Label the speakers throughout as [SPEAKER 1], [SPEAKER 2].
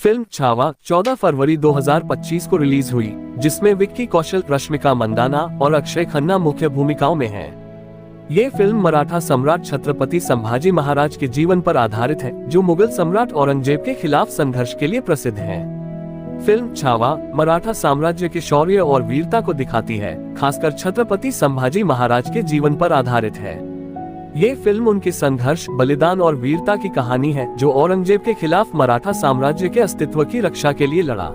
[SPEAKER 1] Film Chhaava 14 फरवरी 2025 को release हुई, जिसमें विक्की कौशल, रश्मिका मंदाना और अक्षय खन्ना मुख्य भूमिकाओं में हैं। ये फिल्म मराठा सम्राट छत्रपति संभाजी महाराज के जीवन पर आधारित है, जो मुगल सम्राट औरंगजेब के खिलाफ संघर्ष के लिए प्रसिद्ध है। फिल्म छावा मराठा साम्राज्य के शौर्य और वीरता को दिखाती है, खासकर छत्रपति संभाजी महाराज के जीवन पर आधारित है। ये फिल्म उनके संघर्ष, बलिदान और वीरता की कहानी है, जो औरंगजेब के खिलाफ मराठा साम्राज्य के अस्तित्व की रक्षा के लिए लड़ा।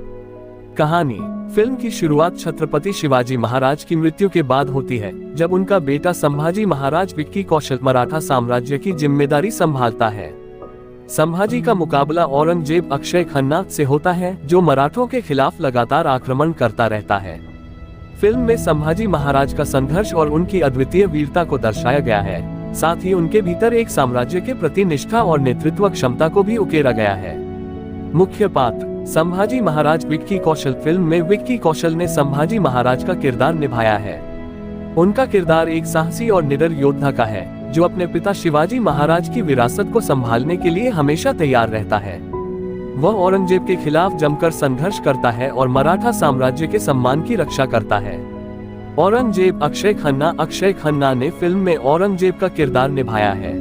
[SPEAKER 1] कहानी: फिल्म की शुरुआत छत्रपति शिवाजी महाराज की मृत्यु के बाद होती है, जब उनका बेटा संभाजी महाराज विक्की कौशल मराठा साम्राज्य की जिम्मेदारी संभालता है। संभाजी का मुकाबला औरंगजेब अक्षय खन्ना से होता है, जो मराठों के खिलाफ लगातार आक्रमण करता रहता है। फिल्म में संभाजी महाराज का संघर्ष और उनकी अद्वितीय वीरता को दर्शाया गया है, साथ ही उनके भीतर एक साम्राज्य के प्रति निष्ठा और नेतृत्व क्षमता को भी उकेरा गया है। मुख्य पात्र: संभाजी महाराज विक्की कौशल। फिल्म में विक्की कौशल ने संभाजी महाराज का किरदार निभाया है। उनका किरदार एक साहसी और निडर योद्धा का है, जो अपने पिता शिवाजी महाराज की विरासत को संभालने के लिए हमेशा तैयार रहता है। वह औरंगजेब के खिलाफ जमकर संघर्ष करता है और मराठा साम्राज्य के सम्मान की रक्षा करता है। औरंगजेब अक्षय खन्ना ने फिल्म में औरंगजेब का किरदार निभाया है।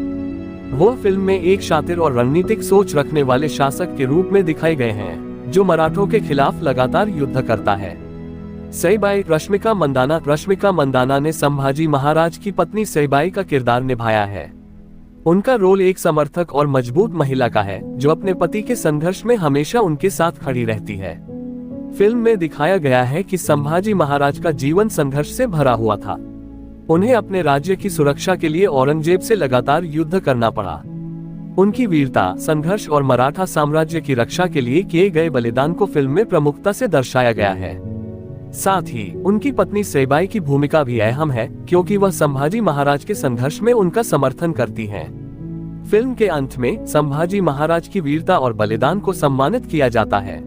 [SPEAKER 1] वो फिल्म में एक शातिर और रणनीतिक सोच रखने वाले शासक के रूप में दिखाए गए हैं, जो मराठों के खिलाफ लगातार युद्ध करता है। सईबाई रश्मिका मंदाना ने संभाजी महाराज की पत्नी सईबाई का किरदार निभाया है। उनका रोल एक समर्थक और मजबूत महिला का है, जो अपने पति के संघर्ष में हमेशा उनके साथ खड़ी रहती है। फिल्म में दिखाया गया है कि संभाजी महाराज का जीवन संघर्ष से भरा हुआ था। उन्हें अपने राज्य की सुरक्षा के लिए औरंगजेब से लगातार युद्ध करना पड़ा। उनकी वीरता, संघर्ष और मराठा साम्राज्य की रक्षा के लिए किए गए बलिदान को फिल्म में प्रमुखता से दर्शाया गया है। साथ ही उनकी पत्नी सईबाई की भूमिका भी अहम है, क्योंकि वह संभाजी महाराज के संघर्ष में उनका समर्थन करती हैं। फिल्म के अंत में संभाजी महाराज की वीरता और बलिदान को सम्मानित किया जाता है।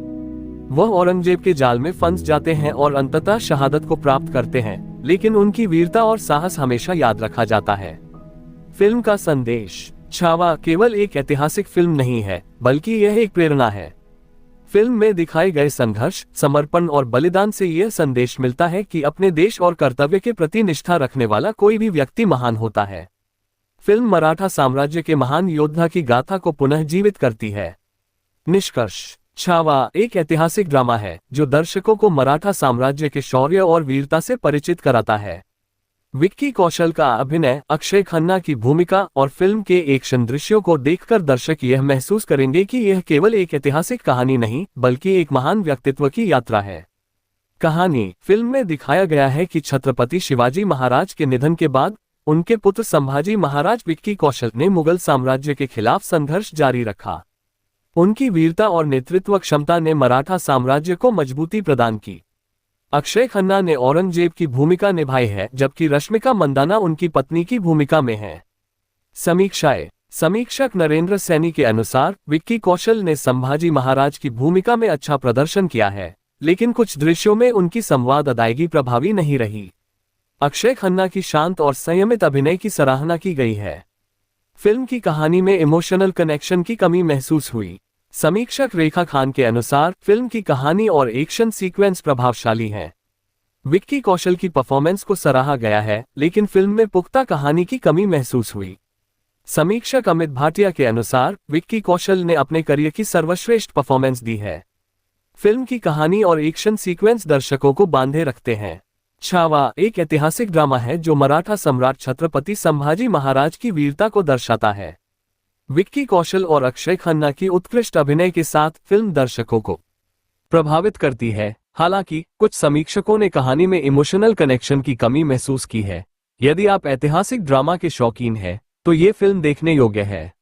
[SPEAKER 1] वह औरंगजेब के जाल में फंस जाते हैं और अंततः शहादत को प्राप्त करते हैं, लेकिन उनकी वीरता और साहस हमेशा याद रखा जाता है। फिल्म का संदेश: छावा केवल एक ऐतिहासिक फिल्म नहीं है, बल्कि यह एक प्रेरणा है। फिल्म में दिखाए गए संघर्ष, समर्पण और बलिदान से यह संदेश मिलता है कि अपने देश और कर्तव्य के प्रति निष्ठा रखने वाला कोई भी व्यक्ति महान होता है। फिल्म मराठा साम्राज्य के महान योद्धा की गाथा को पुनः जीवित करती है। निष्कर्ष: छावा एक ऐतिहासिक ड्रामा है, जो दर्शकों को मराठा साम्राज्य के शौर्य और वीरता से परिचित कराता है। विक्की कौशल का अभिनय, अक्षय खन्ना की भूमिका और फिल्म के एक्शन दृश्यों को देखकर दर्शक यह महसूस करेंगे कि यह केवल एक ऐतिहासिक कहानी नहीं, बल्कि एक महान व्यक्तित्व की यात्रा है। कहानी: फिल्म में दिखाया गया है कि छत्रपति शिवाजी महाराज के निधन के बाद उनके पुत्र संभाजी महाराज विक्की कौशल ने मुगल साम्राज्य के खिलाफ संघर्ष जारी रखा। उनकी वीरता और नेतृत्व क्षमता ने मराठा साम्राज्य को मजबूती प्रदान की। अक्षय खन्ना ने औरंगजेब की भूमिका निभाई है, जबकि रश्मिका मंदाना उनकी पत्नी की भूमिका में है। समीक्षाएं: समीक्षक नरेंद्र सैनी के अनुसार विक्की कौशल ने संभाजी महाराज की भूमिका में अच्छा प्रदर्शन किया है, लेकिन कुछ दृश्यों में उनकी संवाद अदायगी प्रभावी नहीं रही। अक्षय खन्ना की शांत और संयमित अभिनय की सराहना की गई है। फिल्म की कहानी में इमोशनल कनेक्शन की कमी महसूस हुई। समीक्षक रेखा खान के अनुसार फिल्म की कहानी और एक्शन सीक्वेंस प्रभावशाली हैं। विक्की कौशल की परफॉर्मेंस को सराहा गया है, लेकिन फिल्म में पुख्ता कहानी की कमी महसूस हुई। समीक्षक अमित भाटिया के अनुसार विक्की कौशल ने अपने करियर की सर्वश्रेष्ठ परफॉर्मेंस दी है। फिल्म की कहानी और एक्शन सीक्वेंस दर्शकों को बांधे रखते हैं। छावा एक ऐतिहासिक ड्रामा है, जो मराठा सम्राट छत्रपति संभाजी महाराज की वीरता को दर्शाता है। विक्की कौशल और अक्षय खन्ना की उत्कृष्ट अभिनय के साथ फिल्म दर्शकों को प्रभावित करती है। हालांकि कुछ समीक्षकों ने कहानी में इमोशनल कनेक्शन की कमी महसूस की है। यदि आप ऐतिहासिक ड्रामा के शौकीन हैं, तो ये फिल्म देखने योग्य है।